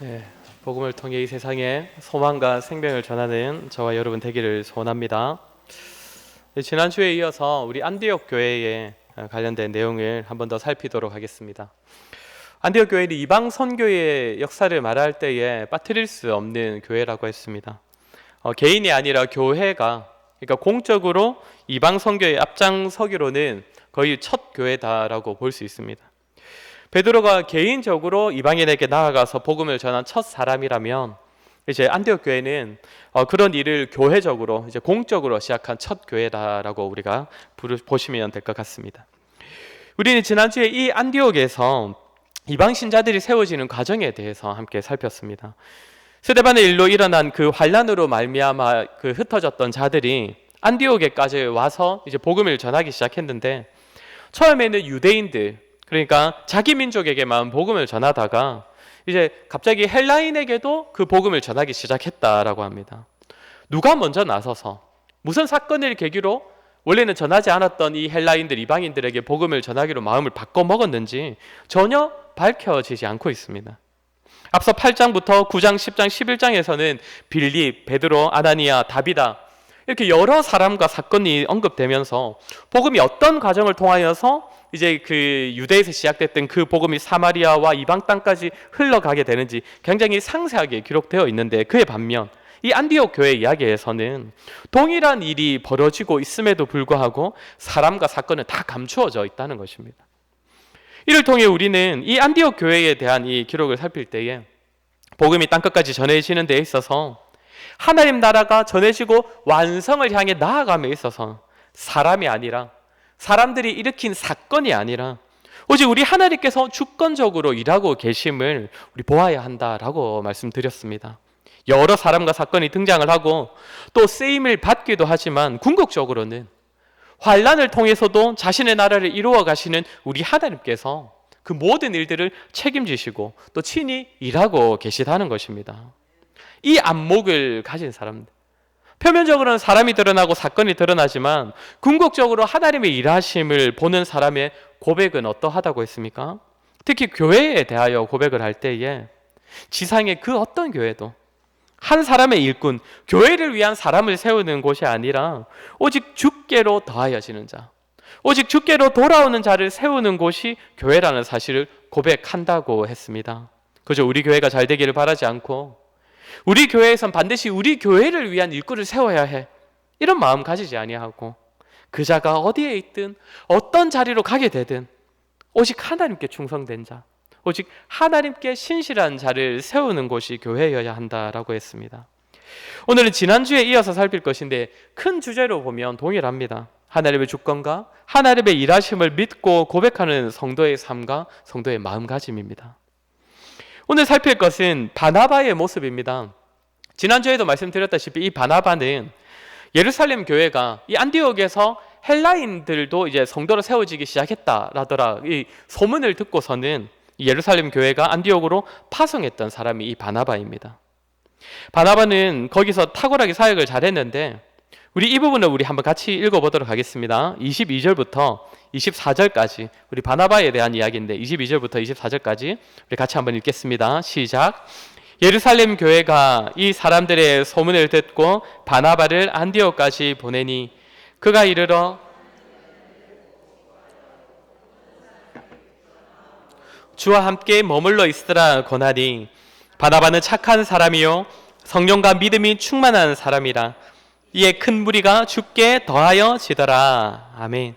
네, 복음을 통해 이 세상에 소망과 생명을 전하는 저와 여러분 되기를 소원합니다. 지난주에 이어서 우리 안디옥 교회에 관련된 내용을 한 번 더 살피도록 하겠습니다. 안디옥 교회는 이방 선교의 역사를 말할 때에 빠뜨릴 수 없는 교회라고 했습니다. 개인이 아니라 교회가, 그러니까 공적으로 이방 선교에 앞장서기로는 거의 첫 교회다라고 볼 수 있습니다. 베드로가 개인적으로 이방인에게 나아가서 복음을 전한 첫 사람이라면 이제 안디옥 교회는 그런 일을 교회적으로 이제 공적으로 시작한 첫 교회다라고 우리가 보시면 될 것 같습니다. 우리는 지난주에 이 안디옥에서 이방 신자들이 세워지는 과정에 대해서 함께 살폈습니다. 스데반의 일로 일어난 그 환란으로 말미암아 그 흩어졌던 자들이 안디옥에까지 와서 이제 복음을 전하기 시작했는데, 처음에는 유대인들, 그러니까 자기 민족에게만 복음을 전하다가 이제 갑자기 헬라인에게도 그 복음을 전하기 시작했다라고 합니다. 누가 먼저 나서서 무슨 사건을 계기로 원래는 전하지 않았던 이 헬라인들, 이방인들에게 복음을 전하기로 마음을 바꿔 먹었는지 전혀 밝혀지지 않고 있습니다. 앞서 8장부터 9장, 10장, 11장에서는 빌립, 베드로, 아나니아, 다비다 이렇게 여러 사람과 사건이 언급되면서 복음이 어떤 과정을 통하여서 이제 그 유대에서 시작됐던 그 복음이 사마리아와 이방 땅까지 흘러가게 되는지 굉장히 상세하게 기록되어 있는데, 그에 반면 이 안디옥 교회 이야기에서는 동일한 일이 벌어지고 있음에도 불구하고 사람과 사건은 다 감추어져 있다는 것입니다. 이를 통해 우리는 이 안디옥 교회에 대한 이 기록을 살필 때에 복음이 땅끝까지 전해지는 데 있어서 하나님 나라가 전해지고 완성을 향해 나아감에 있어서 사람이 아니라, 사람들이 일으킨 사건이 아니라 오직 우리 하나님께서 주권적으로 일하고 계심을 우리 보아야 한다라고 말씀드렸습니다. 여러 사람과 사건이 등장을 하고 또 쓰임을 받기도 하지만 궁극적으로는 환란을 통해서도 자신의 나라를 이루어 가시는 우리 하나님께서 그 모든 일들을 책임지시고 또 친히 일하고 계시다는 것입니다. 이 안목을 가진 사람들, 표면적으로는 사람이 드러나고 사건이 드러나지만 궁극적으로 하나님의 일하심을 보는 사람의 고백은 어떠하다고 했습니까? 특히 교회에 대하여 고백을 할 때에 지상의 그 어떤 교회도 한 사람의 일꾼, 교회를 위한 사람을 세우는 곳이 아니라 오직 주께로 더하여지는 자, 오직 주께로 돌아오는 자를 세우는 곳이 교회라는 사실을 고백한다고 했습니다. 그저 우리 교회가 잘 되기를 바라지 않고 우리 교회에선 반드시 우리 교회를 위한 일꾼을 세워야 해, 이런 마음 가지지 아니하고 그 자가 어디에 있든 어떤 자리로 가게 되든 오직 하나님께 충성된 자, 오직 하나님께 신실한 자를 세우는 곳이 교회여야 한다라고 했습니다. 오늘은 지난주에 이어서 살필 것인데 큰 주제로 보면 동일합니다. 하나님의 주권과 하나님의 일하심을 믿고 고백하는 성도의 삶과 성도의 마음가짐입니다. 오늘 살필 것은 바나바의 모습입니다. 지난주에도 말씀드렸다시피 이 바나바는 예루살렘 교회가 이 안디옥에서 헬라인들도 이제 성도로 세워지기 시작했다라더라 이 소문을 듣고서는 이 예루살렘 교회가 안디옥으로 파송했던 사람이 이 바나바입니다. 바나바는 거기서 탁월하게 사역을 잘했는데 우리 이 부분을 우리 한번 같이 읽어보도록 하겠습니다. 22절부터 24절까지 우리 바나바에 대한 이야기인데 22절부터 24절까지 우리 같이 한번 읽겠습니다. 시작. 예루살렘 교회가 이 사람들의 소문을 듣고 바나바를 안디옥까지 보내니 그가 이르러 주와 함께 머물러 있으라 권하니 바나바는 착한 사람이요 성령과 믿음이 충만한 사람이라. 이에 큰 무리가 주께 더하여 지더라. 아멘.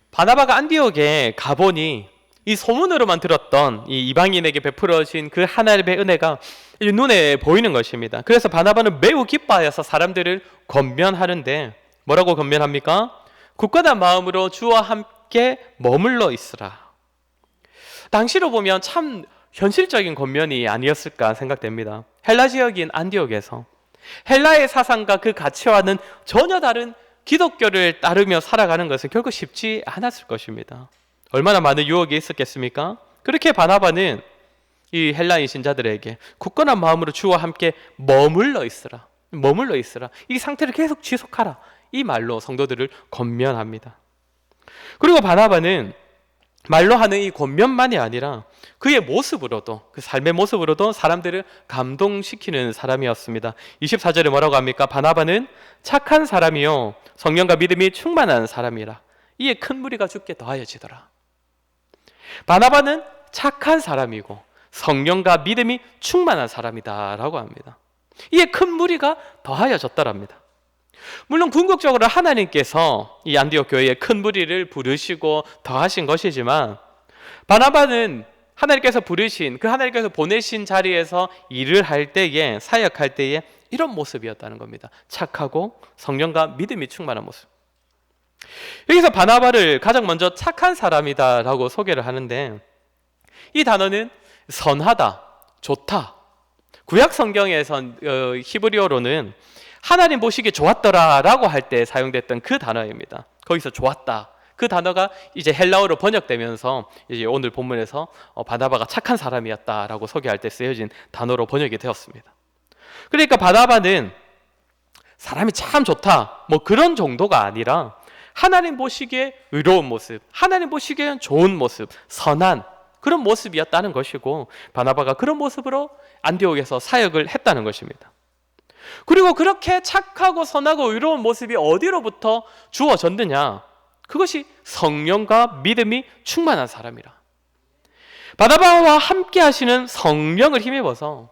바나바가 안디옥에 가보니 이 소문으로만 들었던 이 이방인에게 베풀어진 그 하나님의 은혜가 눈에 보이는 것입니다. 그래서 바나바는 매우 기뻐하여서 사람들을 권면하는데 뭐라고 권면합니까? 굳건한 마음으로 주와 함께 머물러 있으라. 당시로 보면 참 현실적인 권면이 아니었을까 생각됩니다. 헬라 지역인 안디옥에서 헬라의 사상과 그 가치와는 전혀 다른 기독교를 따르며 살아가는 것은 결코 쉽지 않았을 것입니다. 얼마나 많은 유혹이 있었겠습니까? 그렇게 바나바는 이 헬라인 신자들에게 굳건한 마음으로 주와 함께 머물러 있으라, 이 상태를 계속 지속하라, 이 말로 성도들을 권면합니다. 그리고 바나바는 말로 하는 이 권면만이 아니라 그의 모습으로도, 그 삶의 모습으로도 사람들을 감동시키는 사람이었습니다. 24절에 뭐라고 합니까? 바나바는 착한 사람이요 성령과 믿음이 충만한 사람이라 이에 큰 무리가 죽게 더하여지더라. 바나바는 착한 사람이고 성령과 믿음이 충만한 사람이다라고 합니다. 이에 큰 무리가 더하여졌더랍니다. 물론 궁극적으로 하나님께서 이 안디옥 교회에 큰 무리를 부르시고 더하신 것이지만 바나바는 하나님께서 부르신, 그 하나님께서 보내신 자리에서 일을 할 때에, 사역할 때에 이런 모습이었다는 겁니다. 착하고 성령과 믿음이 충만한 모습. 여기서 바나바를 가장 먼저 착한 사람이다라고 소개를 하는데, 이 단어는 선하다, 좋다. 구약 성경에선 히브리어로는 하나님 보시기에 좋았더라라고 할 때 사용됐던 그 단어입니다. 거기서 좋았다. 그 단어가 이제 헬라어로 번역되면서 이제 오늘 본문에서 바나바가 착한 사람이었다라고 소개할 때 쓰여진 단어로 번역이 되었습니다. 그러니까 바나바는 사람이 참 좋다, 뭐 그런 정도가 아니라 하나님 보시기에 의로운 모습, 하나님 보시기에는 좋은 모습, 선한 그런 모습이었다는 것이고, 바나바가 그런 모습으로 안디옥에서 사역을 했다는 것입니다. 그리고 그렇게 착하고 선하고 의로운 모습이 어디로부터 주어졌느냐? 그것이 성령과 믿음이 충만한 사람이라. 바나바와 함께 하시는 성령을 힘입어서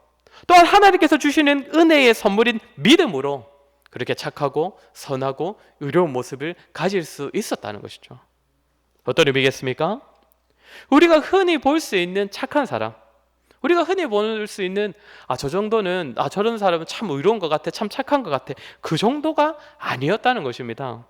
또한 하나님께서 주시는 은혜의 선물인 믿음으로 그렇게 착하고 선하고 의로운 모습을 가질 수 있었다는 것이죠. 어떤 의미겠습니까? 우리가 흔히 볼 수 있는 착한 사람, 우리가 흔히 볼 수 있는 저 정도는 저런 사람은 참 의로운 것 같아, 참 착한 것 같아, 그 정도가 아니었다는 것입니다.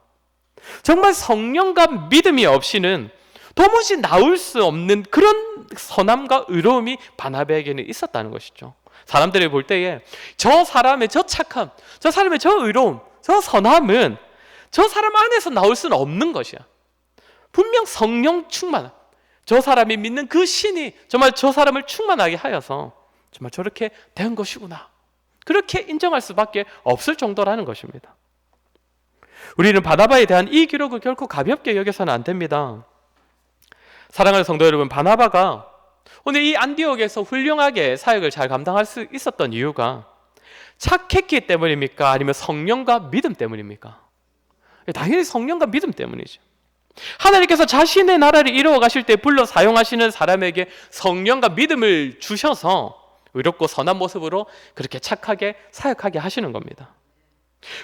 정말 성령과 믿음이 없이는 도무지 나올 수 없는 그런 선함과 의로움이 바나바에게는 있었다는 것이죠. 사람들이 볼 때에 저 사람의 저 착함, 저 사람의 저 의로움, 저 선함은 저 사람 안에서 나올 수는 없는 것이야. 분명 성령 충만, 저 사람이 믿는 그 신이 정말 저 사람을 충만하게 하여서 정말 저렇게 된 것이구나, 그렇게 인정할 수밖에 없을 정도라는 것입니다. 우리는 바나바에 대한 이 기록을 결코 가볍게 여겨서는 안 됩니다. 사랑하는 성도 여러분, 바나바가 오늘 이 안디옥에서 훌륭하게 사역을 잘 감당할 수 있었던 이유가 착했기 때문입니까? 아니면 성령과 믿음 때문입니까? 당연히 성령과 믿음 때문이죠. 하나님께서 자신의 나라를 이루어 가실 때 불러 사용하시는 사람에게 성령과 믿음을 주셔서 의롭고 선한 모습으로 그렇게 착하게 사역하게 하시는 겁니다.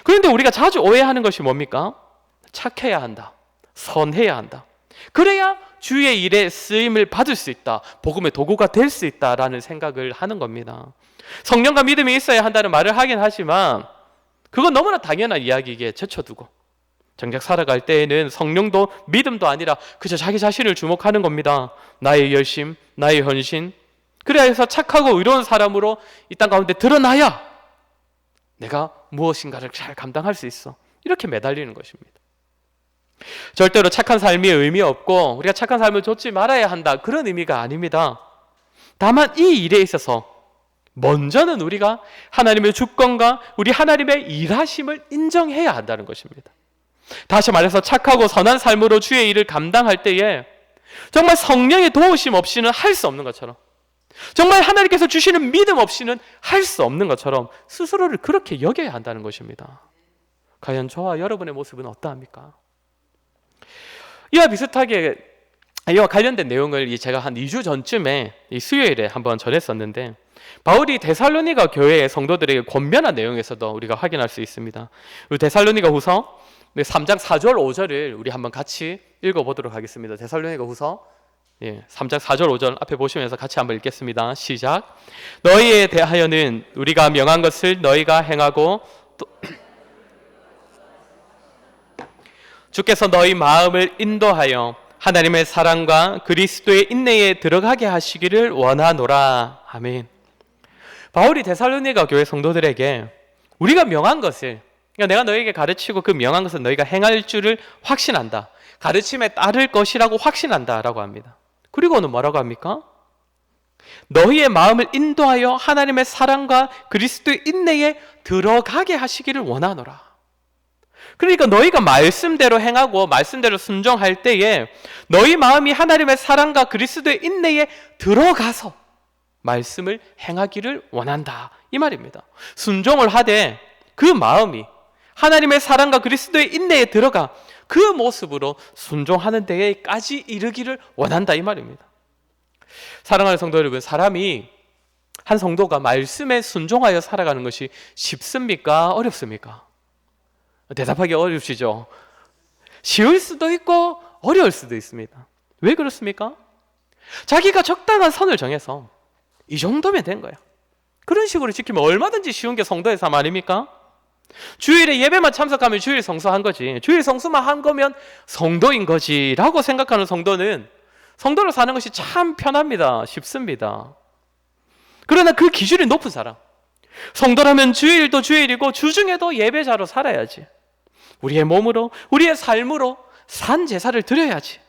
그런데 우리가 자주 오해하는 것이 뭡니까? 착해야 한다, 선해야 한다, 그래야 주의 일에 쓰임을 받을 수 있다, 복음의 도구가 될 수 있다라는 생각을 하는 겁니다. 성령과 믿음이 있어야 한다는 말을 하긴 하지만 그건 너무나 당연한 이야기이기에 제쳐두고 정작 살아갈 때에는 성령도 믿음도 아니라 그저 자기 자신을 주목하는 겁니다. 나의 열심, 나의 헌신, 그래야 해서 착하고 의로운 사람으로 이 땅 가운데 드러나야 내가 무엇인가를 잘 감당할 수 있어, 이렇게 매달리는 것입니다. 절대로 착한 삶이 의미 없고 우리가 착한 삶을 좇지 말아야 한다, 그런 의미가 아닙니다. 다만 이 일에 있어서 먼저는 우리가 하나님의 주권과 우리 하나님의 일하심을 인정해야 한다는 것입니다. 다시 말해서 착하고 선한 삶으로 주의 일을 감당할 때에 정말 성령의 도우심 없이는 할 수 없는 것처럼, 정말 하나님께서 주시는 믿음 없이는 할 수 없는 것처럼 스스로를 그렇게 여겨야 한다는 것입니다. 과연 저와 여러분의 모습은 어떠합니까? 이와 비슷하게 이와 관련된 내용을 제가 한 2주 전쯤에 이 수요일에 한번 전했었는데, 바울이 데살로니가 교회의 성도들에게 권면한 내용에서도 우리가 확인할 수 있습니다. 데살로니가 후서 3장 4절 5절을 우리 한번 같이 읽어보도록 하겠습니다. 데살로니가 후서 3장 4절 5절 앞에 보시면서 같이 한번 읽겠습니다. 시작. 너희에 대하여는 우리가 명한 것을 너희가 행하고 또 주께서 너희 마음을 인도하여 하나님의 사랑과 그리스도의 인내에 들어가게 하시기를 원하노라. 아멘. 바울이 데살로니가 교회 성도들에게 우리가 명한 것을, 그러니까 내가 너희에게 가르치고 그 명한 것을 너희가 행할 줄을 확신한다, 가르침에 따를 것이라고 확신한다 라고 합니다. 그리고는 뭐라고 합니까? 너희의 마음을 인도하여 하나님의 사랑과 그리스도의 인내에 들어가게 하시기를 원하노라. 그러니까 너희가 말씀대로 행하고 말씀대로 순종할 때에 너희 마음이 하나님의 사랑과 그리스도의 인내에 들어가서 말씀을 행하기를 원한다, 이 말입니다. 순종을 하되 그 마음이 하나님의 사랑과 그리스도의 인내에 들어가 그 모습으로 순종하는 데에까지 이르기를 원한다, 이 말입니다. 사랑하는 성도 여러분, 사람이 한 성도가 말씀에 순종하여 살아가는 것이 쉽습니까? 어렵습니까? 대답하기 어렵시죠? 쉬울 수도 있고 어려울 수도 있습니다. 왜 그렇습니까? 자기가 적당한 선을 정해서 이 정도면 된 거야. 그런 식으로 지키면 얼마든지 쉬운 게 성도의 삶 아닙니까? 주일에 예배만 참석하면 주일 성수한 거지, 주일 성수만 한 거면 성도인 거지 라고 생각하는 성도는 성도로 사는 것이 참 편합니다. 쉽습니다. 그러나 그 기준이 높은 사람, 성도라면 주일도 주일이고 주중에도 예배자로 살아야지, 우리의 몸으로 우리의 삶으로 산 제사를 드려야지,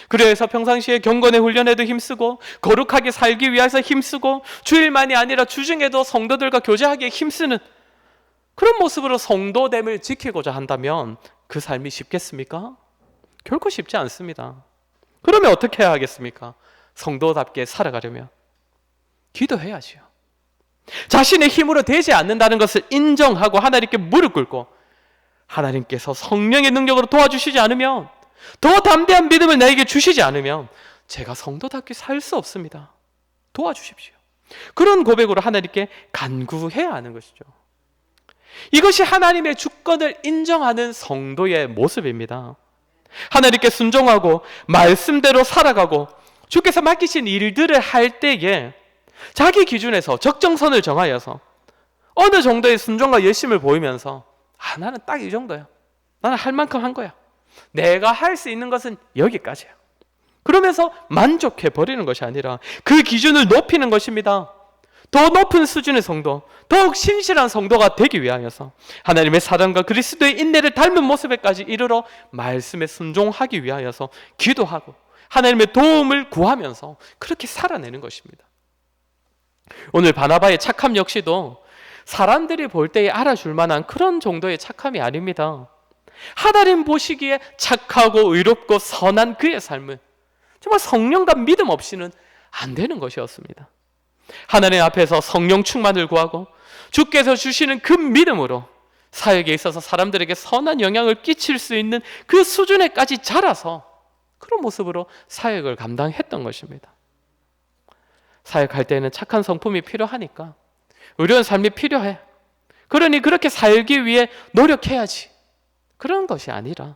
그래서 평상시에 경건의 훈련에도 힘쓰고 거룩하게 살기 위해서 힘쓰고 주일만이 아니라 주중에도 성도들과 교제하기에 힘쓰는 그런 모습으로 성도됨을 지키고자 한다면 그 삶이 쉽겠습니까? 결코 쉽지 않습니다. 그러면 어떻게 해야 하겠습니까? 성도답게 살아가려면 기도해야지요. 자신의 힘으로 되지 않는다는 것을 인정하고 하나님께 무릎 꿇고 하나님께서 성령의 능력으로 도와주시지 않으면, 더 담대한 믿음을 나에게 주시지 않으면 제가 성도답게 살 수 없습니다. 도와주십시오. 그런 고백으로 하나님께 간구해야 하는 것이죠. 이것이 하나님의 주권을 인정하는 성도의 모습입니다. 하나님께 순종하고 말씀대로 살아가고 주께서 맡기신 일들을 할 때에 자기 기준에서 적정선을 정하여서 어느 정도의 순종과 열심을 보이면서 나는 딱 이 정도야, 나는 할 만큼 한 거야, 내가 할 수 있는 것은 여기까지야, 그러면서 만족해 버리는 것이 아니라 그 기준을 높이는 것입니다. 더 높은 수준의 성도, 더욱 신실한 성도가 되기 위하여서 하나님의 사랑과 그리스도의 인내를 닮은 모습에까지 이르러 말씀에 순종하기 위하여서 기도하고 하나님의 도움을 구하면서 그렇게 살아내는 것입니다. 오늘 바나바의 착함 역시도 사람들이 볼 때에 알아줄 만한 그런 정도의 착함이 아닙니다. 하나님 보시기에 착하고 의롭고 선한 그의 삶은 정말 성령과 믿음 없이는 안 되는 것이었습니다. 하나님 앞에서 성령 충만을 구하고 주께서 주시는 그 믿음으로 사역에 있어서 사람들에게 선한 영향을 끼칠 수 있는 그 수준에까지 자라서 그런 모습으로 사역을 감당했던 것입니다. 사역할 때는 착한 성품이 필요하니까, 의로운 삶이 필요해, 그러니 그렇게 살기 위해 노력해야지, 그런 것이 아니라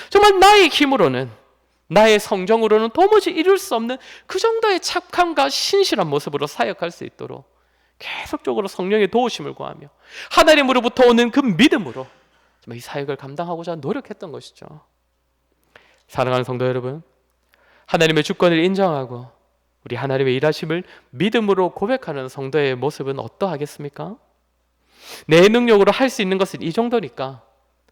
정말 나의 힘으로는, 나의 성정으로는 도무지 이룰 수 없는 그 정도의 착함과 신실한 모습으로 사역할 수 있도록 계속적으로 성령의 도우심을 구하며 하나님으로부터 오는 그 믿음으로 이 사역을 감당하고자 노력했던 것이죠. 사랑하는 성도 여러분, 하나님의 주권을 인정하고 우리 하나님의 일하심을 믿음으로 고백하는 성도의 모습은 어떠하겠습니까? 내 능력으로 할 수 있는 것은 이 정도니까,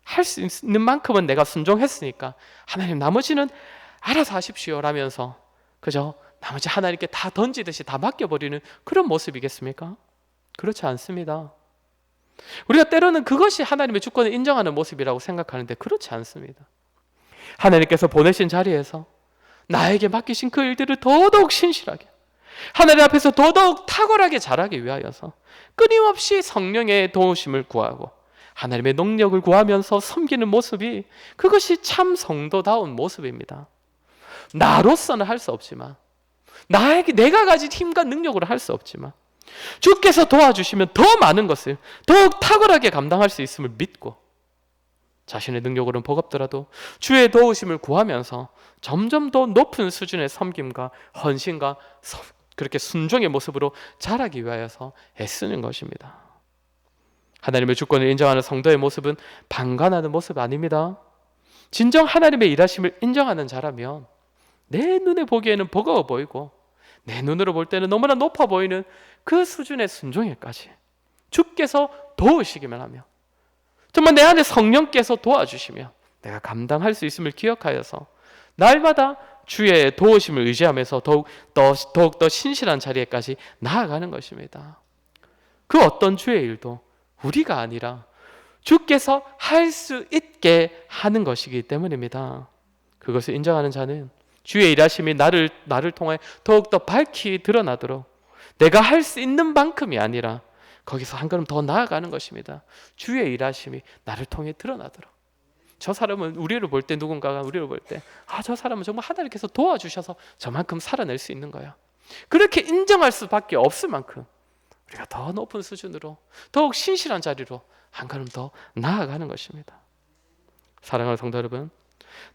할 수 있는 만큼은 내가 순종했으니까 하나님 나머지는 알아서 하십시오 라면서 그저 나머지 하나님께 다 던지듯이 다 맡겨버리는 그런 모습이겠습니까? 그렇지 않습니다. 우리가 때로는 그것이 하나님의 주권을 인정하는 모습이라고 생각하는데 그렇지 않습니다. 하나님께서 보내신 자리에서 나에게 맡기신 그 일들을 더더욱 신실하게, 하나님 앞에서 더더욱 탁월하게 잘하기 위하여서 끊임없이 성령의 도우심을 구하고 하나님의 능력을 구하면서 섬기는 모습이, 그것이 참 성도다운 모습입니다. 나로서는 할 수 없지만, 내가 가진 힘과 능력으로 할 수 없지만 주께서 도와주시면 더 많은 것을 더욱 탁월하게 감당할 수 있음을 믿고 자신의 능력으로는 버겁더라도 주의 도우심을 구하면서 점점 더 높은 수준의 섬김과 헌신과 그렇게 순종의 모습으로 자라기 위하여서 애쓰는 것입니다. 하나님의 주권을 인정하는 성도의 모습은 방관하는 모습 아닙니다. 진정 하나님의 일하심을 인정하는 자라면 내 눈에 보기에는 버거워 보이고 내 눈으로 볼 때는 너무나 높아 보이는 그 수준의 순종에까지 주께서 도우시기만 하며 정말 내 안에 성령께서 도와주시며 내가 감당할 수 있음을 기억하여서 날마다 주의 도우심을 의지하면서 더욱 더 신실한 자리에까지 나아가는 것입니다. 그 어떤 주의 일도 우리가 아니라 주께서 할 수 있게 있게 하는 것이기 때문입니다. 그것을 인정하는 자는 주의 일하심이 나를 통해 더욱더 밝히 드러나도록 내가 할 수 있는 만큼이 아니라 거기서 한 걸음 더 나아가는 것입니다. 주의 일하심이 나를 통해 드러나도록. 저 사람은 우리를 볼 때, 누군가가 우리를 볼 때, 저 사람은 정말 하나님께서 도와주셔서 저만큼 살아낼 수 있는 거야. 그렇게 인정할 수밖에 없을 만큼 우리가 더 높은 수준으로, 더욱 신실한 자리로 한 걸음 더 나아가는 것입니다. 사랑하는 성도 여러분,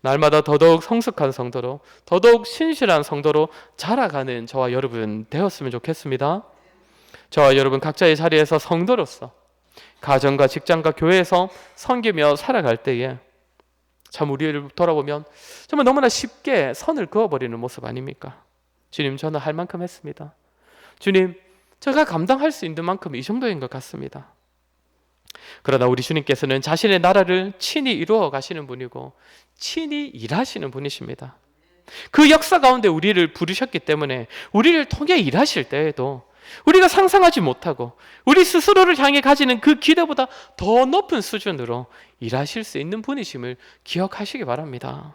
날마다 더더욱 성숙한 성도로, 더더욱 신실한 성도로 자라가는 저와 여러분 되었으면 좋겠습니다. 저와 여러분 각자의 자리에서 성도로서 가정과 직장과 교회에서 섬기며 살아갈 때에 참 우리를 돌아보면 정말 너무나 쉽게 선을 그어버리는 모습 아닙니까? 주님, 저는 할 만큼 했습니다. 주님, 제가 감당할 수 있는 만큼 이 정도인 것 같습니다. 그러나 우리 주님께서는 자신의 나라를 친히 이루어 가시는 분이고 친히 일하시는 분이십니다. 그 역사 가운데 우리를 부르셨기 때문에 우리를 통해 일하실 때에도 우리가 상상하지 못하고 우리 스스로를 향해 가지는 그 기대보다 더 높은 수준으로 일하실 수 있는 분이심을 기억하시기 바랍니다.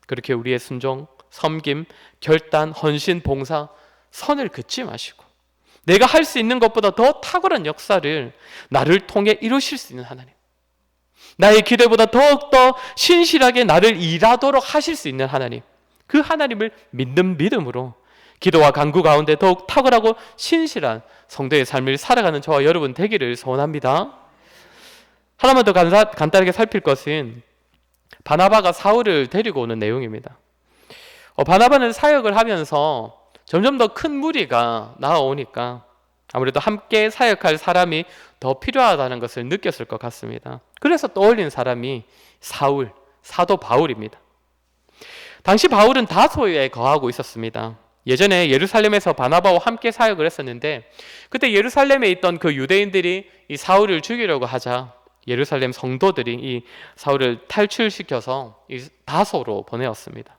그렇게 우리의 순종, 섬김, 결단, 헌신, 봉사, 선을 긋지 마시고 내가 할 수 있는 것보다 더 탁월한 역사를 나를 통해 이루실 수 있는 하나님, 나의 기대보다 더욱더 신실하게 나를 일하도록 하실 수 있는 하나님, 그 하나님을 믿는 믿음으로 기도와 간구 가운데 더욱 탁월하고 신실한 성도의 삶을 살아가는 저와 여러분 되기를 소원합니다. 하나만 더 간단하게 살필 것은 바나바가 사울을 데리고 오는 내용입니다. 바나바는 사역을 하면서 점점 더 큰 무리가 나아오니까 아무래도 함께 사역할 사람이 더 필요하다는 것을 느꼈을 것 같습니다. 그래서 떠올린 사람이 사도 바울입니다. 당시 바울은 다소에 거하고 있었습니다. 예전에 예루살렘에서 바나바와 함께 사역을 했었는데 그때 예루살렘에 있던 그 유대인들이 이 사울을 죽이려고 하자 예루살렘 성도들이 이 사울을 탈출시켜서 이 다소로 보내었습니다.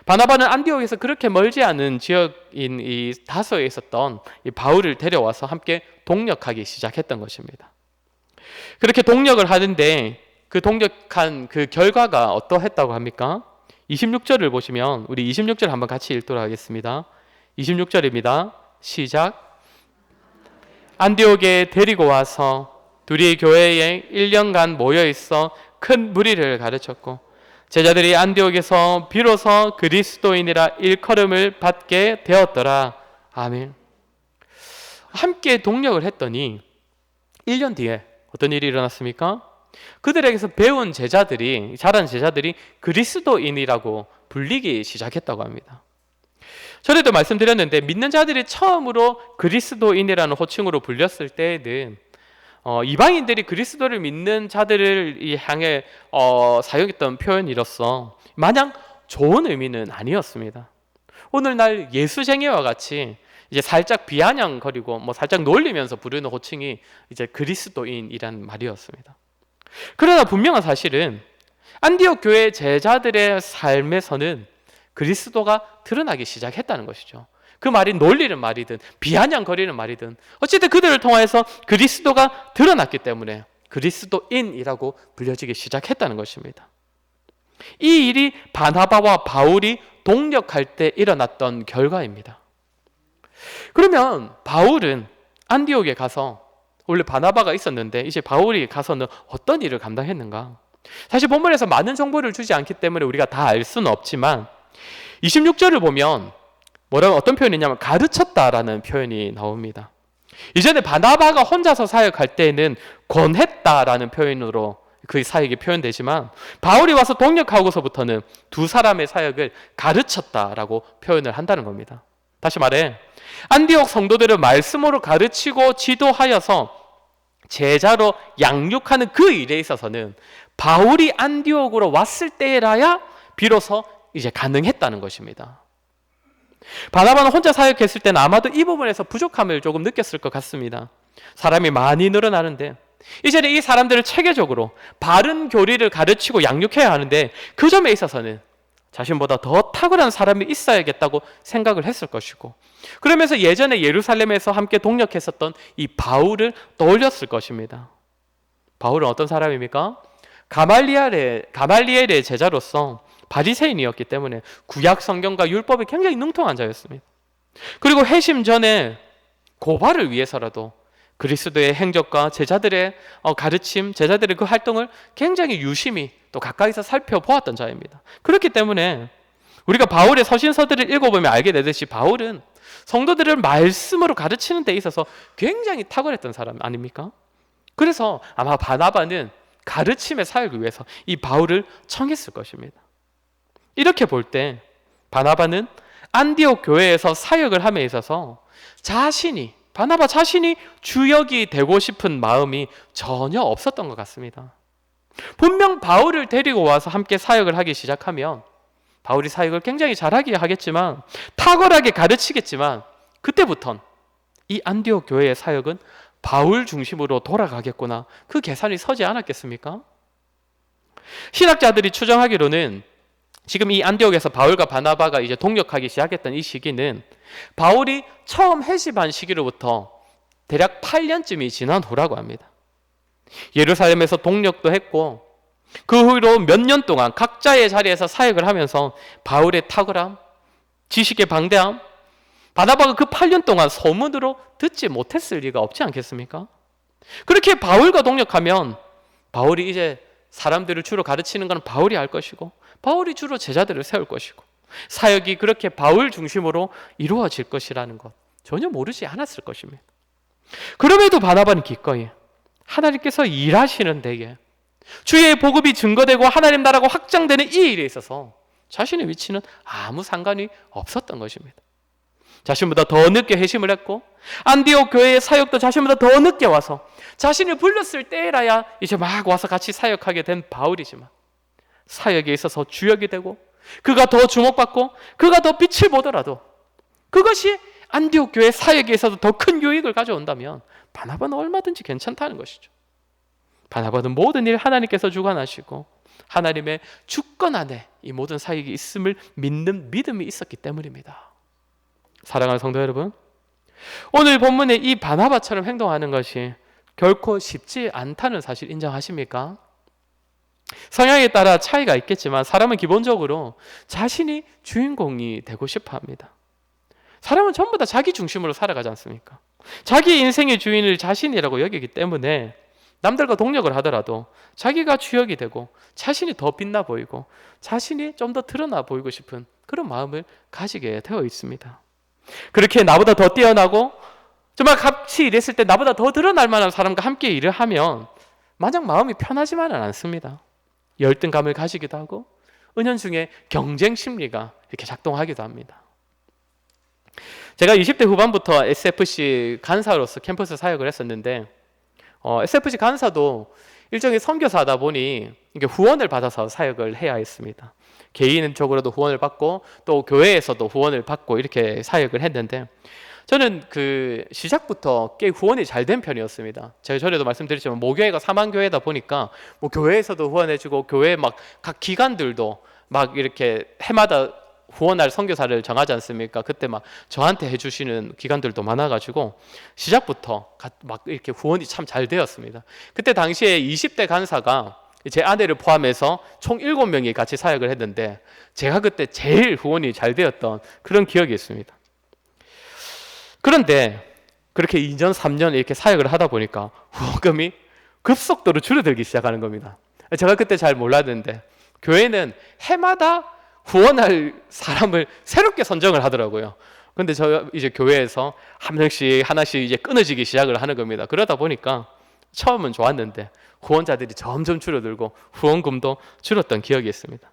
바나바는 안디옥에서 그렇게 멀지 않은 지역인 이 다소에 있었던 이 바울을 데려와서 함께 동역하기 시작했던 것입니다. 그렇게 동역을 하는데 그 동역한 그 결과가 어떠했다고 합니까? 26절을 보시면 우리 26절 한번 같이 읽도록 하겠습니다. 26절입니다. 시작. 안디옥에 데리고 와서 둘이 교회에 1년간 모여 있어 큰 무리를 가르쳤고 제자들이 안디옥에서 비로소 그리스도인이라 일컬음을 받게 되었더라. 아멘. 함께 동역을 했더니 1년 뒤에 어떤 일이 일어났습니까? 그들에게서 배운 제자들이, 자란 제자들이 그리스도인이라고 불리기 시작했다고 합니다. 전에도 말씀드렸는데 믿는 자들이 처음으로 그리스도인이라는 호칭으로 불렸을 때에는 이방인들이 그리스도를 믿는 자들을 향해 사용했던 표현이로서 마냥 좋은 의미는 아니었습니다. 오늘날 예수쟁이와 같이 이제 살짝 비아냥거리고 살짝 놀리면서 부르는 호칭이 이제 그리스도인이란 말이었습니다. 그러나 분명한 사실은 안디옥 교회 제자들의 삶에서는 그리스도가 드러나기 시작했다는 것이죠. 그 말이 놀리는 말이든 비아냥거리는 말이든 어쨌든 그들을 통해서 그리스도가 드러났기 때문에 그리스도인이라고 불려지기 시작했다는 것입니다. 이 일이 바나바와 바울이 동역할 때 일어났던 결과입니다. 그러면 바울은 안디옥에 가서 원래 바나바가 있었는데 이제 바울이 가서는 어떤 일을 감당했는가? 사실 본문에서 많은 정보를 주지 않기 때문에 우리가 다 알 수는 없지만 26절을 보면 어떤 표현이냐면 가르쳤다라는 표현이 나옵니다. 이전에 바나바가 혼자서 사역할 때에는 권했다라는 표현으로 그 사역이 표현되지만 바울이 와서 동역하고서부터는 두 사람의 사역을 가르쳤다라고 표현을 한다는 겁니다. 다시 말해 안디옥 성도들을 말씀으로 가르치고 지도하여서 제자로 양육하는 그 일에 있어서는 바울이 안디옥으로 왔을 때라야 비로소 이제 가능했다는 것입니다. 바나바는 혼자 사역했을 때는 아마도 이 부분에서 부족함을 조금 느꼈을 것 같습니다. 사람이 많이 늘어나는데 이제는 이 사람들을 체계적으로 바른 교리를 가르치고 양육해야 하는데 그 점에 있어서는 자신보다 더 탁월한 사람이 있어야겠다고 생각을 했을 것이고 그러면서 예전에 예루살렘에서 함께 동역했었던 이 바울을 떠올렸을 것입니다. 바울은 어떤 사람입니까? 가말리엘의 제자로서 바리새인이었기 때문에 구약 성경과 율법에 굉장히 능통한 자였습니다. 그리고 회심 전에 고발을 위해서라도 그리스도의 행적과 제자들의 가르침, 제자들의 그 활동을 굉장히 유심히 또 가까이서 살펴보았던 자입니다. 그렇기 때문에 우리가 바울의 서신서들을 읽어보면 알게 되듯이 바울은 성도들을 말씀으로 가르치는 데 있어서 굉장히 탁월했던 사람 아닙니까? 그래서 아마 바나바는 가르침의 사역을 위해서 이 바울을 청했을 것입니다. 이렇게 볼 때 바나바는 안디옥 교회에서 사역을 함에 있어서 바나바 자신이 주역이 되고 싶은 마음이 전혀 없었던 것 같습니다. 분명 바울을 데리고 와서 함께 사역을 하기 시작하면 바울이 사역을 굉장히 잘하게 하겠지만, 탁월하게 가르치겠지만, 그때부터는 이 안디옥 교회의 사역은 바울 중심으로 돌아가겠구나, 그 계산이 서지 않았겠습니까? 신학자들이 추정하기로는 지금 이 안디옥에서 바울과 바나바가 이제 동역하기 시작했던 이 시기는 바울이 처음 회심한 시기로부터 대략 8년쯤이 지난 후라고 합니다. 예루살렘에서 동역도 했고 그 후로 몇 년 동안 각자의 자리에서 사역을 하면서 바울의 탁월함, 지식의 방대함, 바나바가 그 8년 동안 소문으로 듣지 못했을 리가 없지 않겠습니까? 그렇게 바울과 동역하면 바울이 이제 사람들을 주로 가르치는 건 바울이 할 것이고 바울이 주로 제자들을 세울 것이고 사역이 그렇게 바울 중심으로 이루어질 것이라는 것 전혀 모르지 않았을 것입니다. 그럼에도 바나바는 기꺼이 하나님께서 일하시는 데에 주의 복음이 증거되고 하나님 나라가 확장되는 이 일에 있어서 자신의 위치는 아무 상관이 없었던 것입니다. 자신보다 더 늦게 회심을 했고 안디옥 교회의 사역도 자신보다 더 늦게 와서 자신을 불렀을 때라야 이제 막 와서 같이 사역하게 된 바울이지만 사역에 있어서 주역이 되고 그가 더 주목받고 그가 더 빛을 보더라도 그것이 안디옥 교회 사역에 있어서 더 큰 유익을 가져온다면 바나바는 얼마든지 괜찮다는 것이죠. 바나바는 모든 일 하나님께서 주관하시고 하나님의 주권 안에 이 모든 사역이 있음을 믿는 믿음이 있었기 때문입니다. 사랑하는 성도 여러분, 오늘 본문에 이 바나바처럼 행동하는 것이 결코 쉽지 않다는 사실 인정하십니까? 성향에 따라 차이가 있겠지만 사람은 기본적으로 자신이 주인공이 되고 싶어 합니다. 사람은 전부 다 자기 중심으로 살아가지 않습니까? 자기 인생의 주인을 자신이라고 여기기 때문에 남들과 동력을 하더라도 자기가 주역이 되고 자신이 더 빛나 보이고 자신이 좀 더 드러나 보이고 싶은 그런 마음을 가지게 되어 있습니다. 그렇게 나보다 더 뛰어나고 정말 같이 일했을 때 나보다 더 드러날 만한 사람과 함께 일을 하면 마냥 마음이 편하지만은 않습니다. 열등감을 가지기도 하고 은연중에 경쟁 심리가 이렇게 작동하기도 합니다. 제가 20대 후반부터 SFC 간사로서 캠퍼스 사역을 했었는데 SFC 간사도 일종의 선교사다 보니 이게 후원을 받아서 사역을 해야 했습니다. 개인적으로도 후원을 받고 또 교회에서도 후원을 받고 이렇게 사역을 했는데 저는 그 시작부터 꽤 후원이 잘 된 편이었습니다. 제가 전에도 말씀드렸지만 모교회가 사만교회다 보니까 뭐 교회에서도 후원해주고 교회 막 각 기관들도 막 이렇게 해마다 후원할 선교사를 정하지 않습니까? 그때 막 저한테 해주시는 기관들도 많아가지고 시작부터 막 이렇게 후원이 참 잘 되었습니다. 그때 당시에 20대 간사가 제 아내를 포함해서 총 7명이 같이 사역을 했는데 제가 그때 제일 후원이 잘 되었던 그런 기억이 있습니다. 그런데 그렇게 2년, 3년 이렇게 사역을 하다 보니까 후원금이 급속도로 줄어들기 시작하는 겁니다. 제가 그때 잘 몰랐는데 교회는 해마다 후원할 사람을 새롭게 선정을 하더라고요. 근데 저 이제 교회에서 한 명씩 하나씩 이제 끊어지기 시작을 하는 겁니다. 그러다 보니까 처음은 좋았는데 후원자들이 점점 줄어들고 후원금도 줄었던 기억이 있습니다.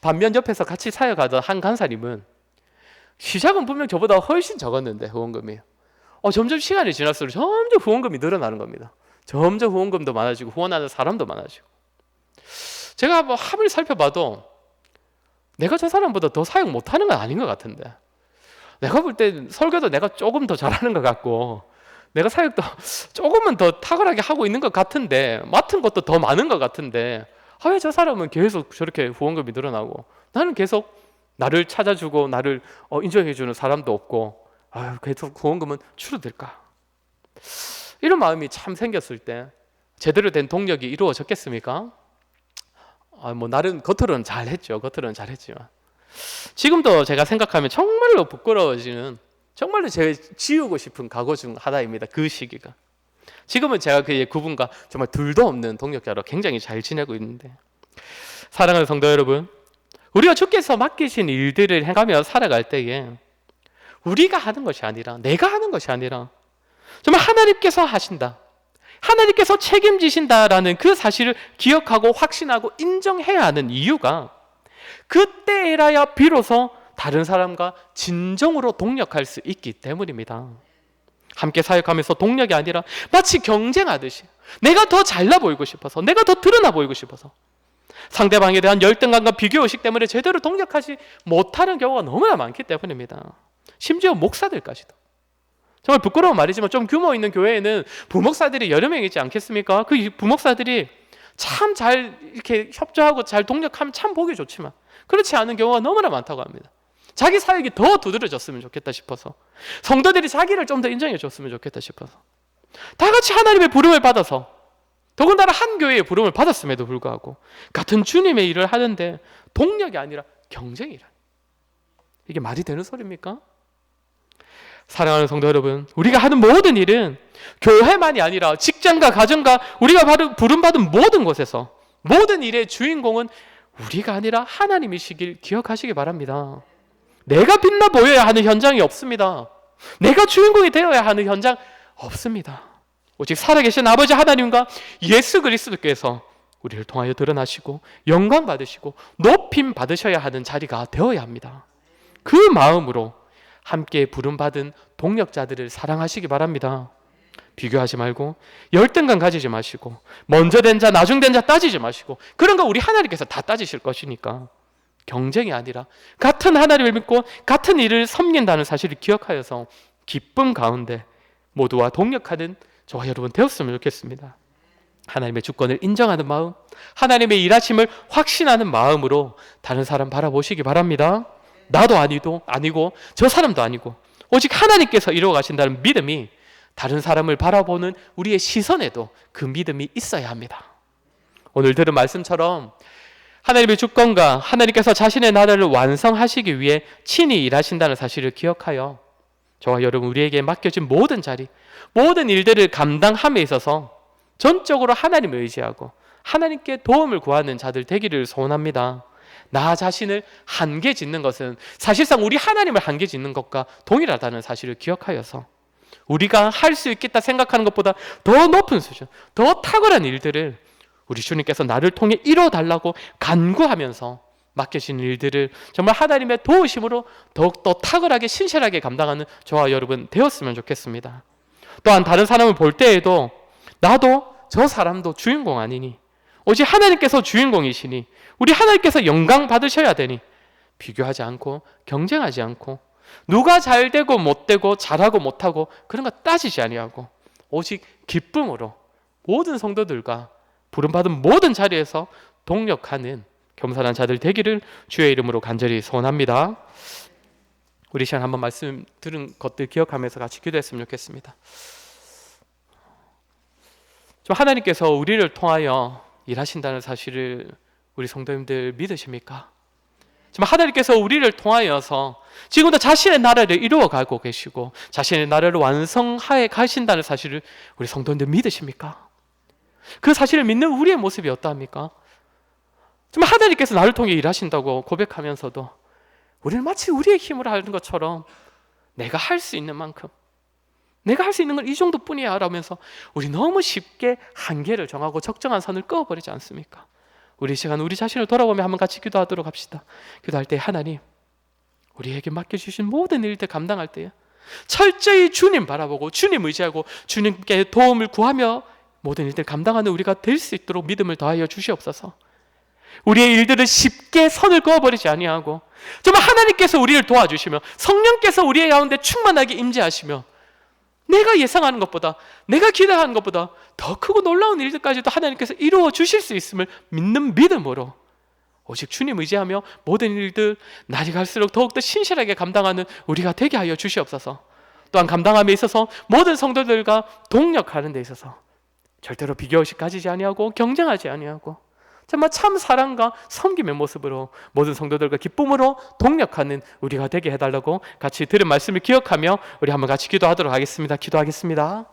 반면 옆에서 같이 사역하던 한 간사님은 시작은 분명 저보다 훨씬 적었는데 후원금이 점점 시간이 지날수록 점점 후원금이 늘어나는 겁니다. 점점 후원금도 많아지고 후원하는 사람도 많아지고 제가 뭐 합을 살펴봐도 내가 저 사람보다 더 사역 못하는 건 아닌 것 같은데 내가 볼 때 설교도 내가 조금 더 잘하는 것 같고 내가 사역도 조금은 더 탁월하게 하고 있는 것 같은데 맡은 것도 더 많은 것 같은데 왜 저 사람은 계속 저렇게 후원금이 늘어나고 나는 계속 나를 찾아주고 나를 인정해주는 사람도 없고 계속 후원금은 줄어들까? 이런 마음이 참 생겼을 때 제대로 된 동력이 이루어졌겠습니까? 뭐 나름 겉으로는 잘했죠. 겉으로는 잘했지만 지금도 제가 생각하면 정말로 부끄러워지는, 정말로 제가 지우고 싶은 과거 중 하나입니다. 그 시기가. 지금은 제가 그분과 정말 둘도 없는 동역자로 굉장히 잘 지내고 있는데, 사랑하는 성도 여러분, 우리가 주께서 맡기신 일들을 해가며 살아갈 때에 우리가 하는 것이 아니라, 내가 하는 것이 아니라 정말 하나님께서 하신다, 하나님께서 책임지신다라는 그 사실을 기억하고 확신하고 인정해야 하는 이유가, 그때라야 비로소 다른 사람과 진정으로 동력할 수 있기 때문입니다. 함께 사역하면서 동력이 아니라 마치 경쟁하듯이 내가 더 잘나 보이고 싶어서, 내가 더 드러나 보이고 싶어서 상대방에 대한 열등감과 비교의식 때문에 제대로 동력하지 못하는 경우가 너무나 많기 때문입니다. 심지어 목사들까지도. 정말 부끄러운 말이지만 좀 규모 있는 교회에는 부목사들이 여러 명 있지 않겠습니까? 그 부목사들이 참 잘 이렇게 협조하고 잘 동력하면 참 보기 좋지만 그렇지 않은 경우가 너무나 많다고 합니다. 자기 사역이 더 두드러졌으면 좋겠다 싶어서, 성도들이 자기를 좀 더 인정해 줬으면 좋겠다 싶어서, 다 같이 하나님의 부름을 받아서, 더군다나 한 교회의 부름을 받았음에도 불구하고 같은 주님의 일을 하는데 동력이 아니라 경쟁이라. 이게 말이 되는 소리입니까? 사랑하는 성도 여러분, 우리가 하는 모든 일은 교회만이 아니라 직장과 가정과 우리가 부름받은 모든 곳에서 모든 일의 주인공은 우리가 아니라 하나님이시길 기억하시기 바랍니다. 내가 빛나 보여야 하는 현장이 없습니다. 내가 주인공이 되어야 하는 현장 없습니다. 오직 살아계신 아버지 하나님과 예수 그리스도께서 우리를 통하여 드러나시고 영광 받으시고 높임 받으셔야 하는 자리가 되어야 합니다. 그 마음으로 함께 부름받은 동력자들을 사랑하시기 바랍니다. 비교하지 말고 열등감 가지지 마시고 먼저 된 자 나중 된 자 따지지 마시고, 그런 거 우리 하나님께서 다 따지실 것이니까 경쟁이 아니라 같은 하나님을 믿고 같은 일을 섬긴다는 사실을 기억하여서 기쁨 가운데 모두와 동력하는 저와 여러분 되었으면 좋겠습니다. 하나님의 주권을 인정하는 마음, 하나님의 일하심을 확신하는 마음으로 다른 사람 바라보시기 바랍니다. 나도 아니고 저 사람도 아니고 오직 하나님께서 이루어 가신다는 믿음이 다른 사람을 바라보는 우리의 시선에도 그 믿음이 있어야 합니다. 오늘 들은 말씀처럼 하나님의 주권과 하나님께서 자신의 나라를 완성하시기 위해 친히 일하신다는 사실을 기억하여 저와 여러분, 우리에게 맡겨진 모든 자리, 모든 일들을 감당함에 있어서 전적으로 하나님을 의지하고 하나님께 도움을 구하는 자들 되기를 소원합니다. 나 자신을 한계 짓는 것은 사실상 우리 하나님을 한계 짓는 것과 동일하다는 사실을 기억하여서 우리가 할 수 있겠다 생각하는 것보다 더 높은 수준, 더 탁월한 일들을 우리 주님께서 나를 통해 이뤄달라고 간구하면서 맡겨진 일들을 정말 하나님의 도우심으로 더욱더 탁월하게 신실하게 감당하는 저와 여러분 되었으면 좋겠습니다. 또한 다른 사람을 볼 때에도 나도 저 사람도 주인공 아니니, 오직 하나님께서 주인공이시니 우리 하나님께서 영광 받으셔야 되니 비교하지 않고 경쟁하지 않고 누가 잘 되고 못 되고 잘하고 못하고 그런 거 따지지 아니하고 오직 기쁨으로 모든 성도들과 부름받은 모든 자리에서 동력하는 겸손한 자들 되기를 주의 이름으로 간절히 소원합니다. 우리 시간 한번 말씀 들은 것들 기억하면서 같이 기도했으면 좋겠습니다. 좀 하나님께서 우리를 통하여 일하신다는 사실을 우리 성도님들 믿으십니까? 정말 하나님께서 우리를 통하여서 지금도 자신의 나라를 이루어가고 계시고 자신의 나라를 완성하여 가신다는 사실을 우리 성도님들 믿으십니까? 그 사실을 믿는 우리의 모습이 어떠합니까? 정말 하나님께서 나를 통해 일하신다고 고백하면서도 우리는 마치 우리의 힘으로 하는 것처럼 내가 할 수 있는 만큼, 내가 할 수 있는 건 이 정도뿐이야 라면서 우리 너무 쉽게 한계를 정하고 적정한 선을 그어버리지 않습니까? 우리 시간 우리 자신을 돌아보며 한번 같이 기도하도록 합시다. 기도할 때 하나님, 우리에게 맡겨주신 모든 일들 감당할 때에 철저히 주님 바라보고 주님 의지하고 주님께 도움을 구하며 모든 일들 감당하는 우리가 될 수 있도록 믿음을 더하여 주시옵소서. 우리의 일들을 쉽게 선을 그어버리지 아니하고 정말 하나님께서 우리를 도와주시며 성령께서 우리의 가운데 충만하게 임재하시며 내가 예상하는 것보다, 내가 기대하는 것보다 더 크고 놀라운 일들까지도 하나님께서 이루어 주실 수 있음을 믿는 믿음으로 오직 주님 의지하며 모든 일들 날이 갈수록 더욱더 신실하게 감당하는 우리가 되게 하여 주시옵소서. 또한 감당함에 있어서 모든 성도들과 동력하는 데 있어서 절대로 비교의식 가지지 아니하고 경쟁하지 아니하고 정말 참 사랑과 섬김의 모습으로 모든 성도들과 기쁨으로 동력하는 우리가 되게 해달라고 같이 들은 말씀을 기억하며 우리 한번 같이 기도하도록 하겠습니다. 기도하겠습니다.